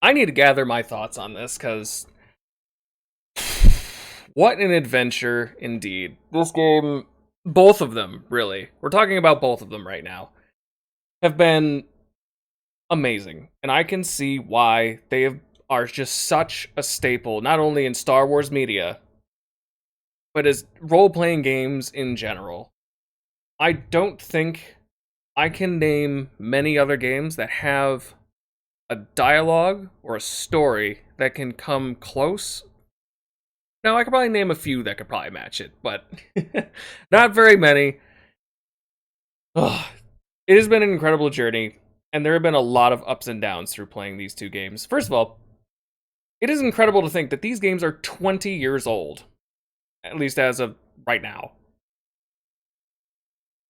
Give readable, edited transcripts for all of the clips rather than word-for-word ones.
I need to gather my thoughts on this, because what an adventure indeed. This game, both of them, really, we're talking about both of them right now, have been amazing. And I can see why are just such a staple, not only in Star Wars media, but as role playing games in general. I don't think I can name many other games that have a dialogue or a story that can come close. Now, I could probably name a few that could probably match it, but not very many. Ugh. It has been an incredible journey, and there have been a lot of ups and downs through playing these two games. First of all, it is incredible to think that these games are 20 years old, at least as of right now.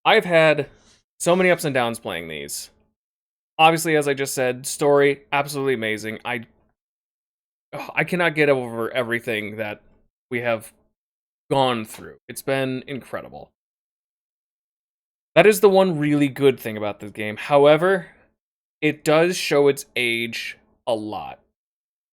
I've had so many ups and downs playing these. Obviously, as I just said, story absolutely amazing. I cannot get over everything that we have gone through. It's been incredible. That is the one really good thing about this game. However, it does show its age a lot,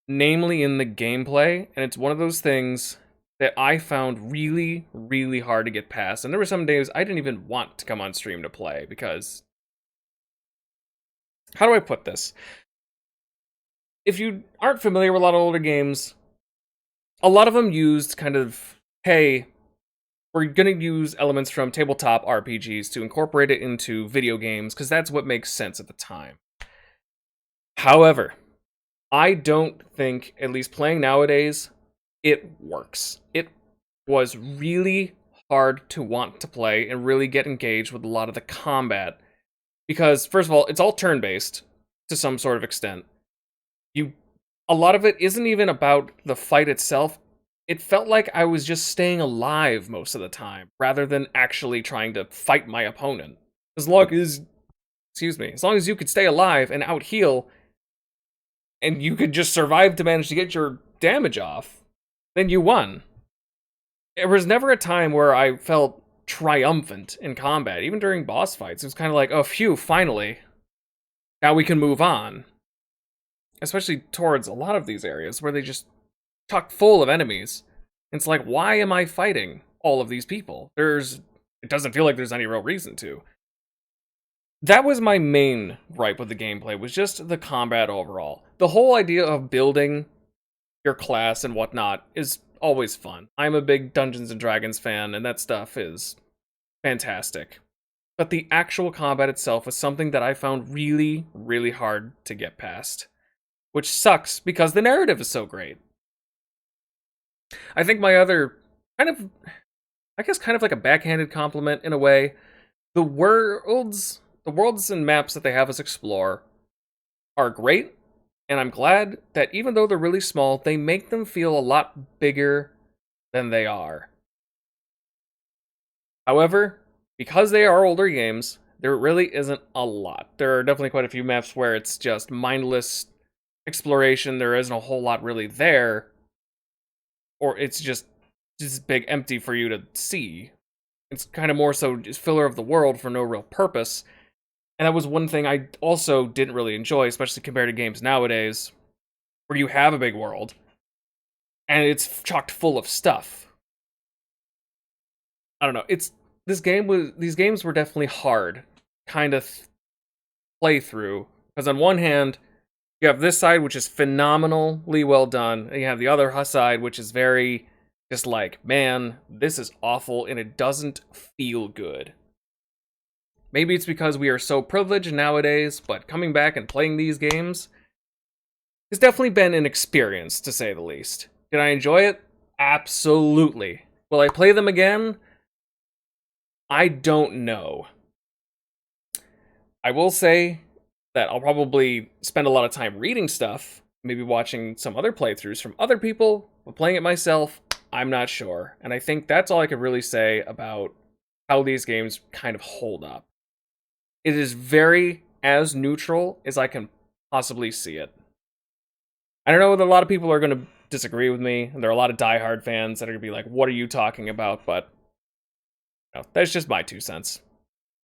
namely in the gameplay, and it's one of those things that I found really, really hard to get past. And there were some days I didn't even want to come on stream to play because, how do I put this? If you aren't familiar with a lot of older games, a lot of them used kind of, hey, we're going to use elements from tabletop RPGs to incorporate it into video games because that's what makes sense at the time. However, I don't think, at least playing nowadays, it works. It was really hard to want to play and really get engaged with a lot of the combat because, first of all, it's all turn-based to some sort of extent. A lot of it isn't even about the fight itself. It felt like I was just staying alive most of the time, rather than actually trying to fight my opponent. As long as, as long as you could stay alive and out heal, and you could just survive to manage to get your damage off, then you won. There was never a time where I felt triumphant in combat, even during boss fights. It was kind of like, oh phew, finally. Now we can move on. Especially towards a lot of these areas where they just chock full of enemies. It's like, why am I fighting all of these people? It doesn't feel like there's any real reason to. That was my main gripe with the gameplay, was just the combat overall. The whole idea of building your class and whatnot is always fun. I'm a big Dungeons and Dragons fan, and that stuff is fantastic. But the actual combat itself was something that I found really, really hard to get past. Which sucks, because the narrative is so great. I think my other, kind of like a backhanded compliment in a way, the worlds and maps that they have us explore are great, and I'm glad that even though they're really small, they make them feel a lot bigger than they are. However, because they are older games, there really isn't a lot. There are definitely quite a few maps where it's just mindless exploration. There isn't a whole lot really there, or it's just big empty for you to see. It's kind of more so just filler of the world for no real purpose. And that was one thing I also didn't really enjoy, especially compared to games nowadays, where you have a big world and it's chocked full of stuff. I don't know. These games were definitely hard kind of play through, because on one hand, you have this side, which is phenomenally well done, and you have the other side, which is very just like, man, this is awful, and it doesn't feel good. Maybe it's because we are so privileged nowadays, but coming back and playing these games has definitely been an experience, to say the least. Did I enjoy it? Absolutely. Will I play them again? I don't know. I will say that I'll probably spend a lot of time reading stuff, maybe watching some other playthroughs from other people, but playing it myself, I'm not sure. And I think that's all I could really say about how these games kind of hold up. It is very as neutral as I can possibly see it. I don't know that a lot of people are going to disagree with me, and there are a lot of diehard fans that are going to be like, what are you talking about? But that's just my 2 cents.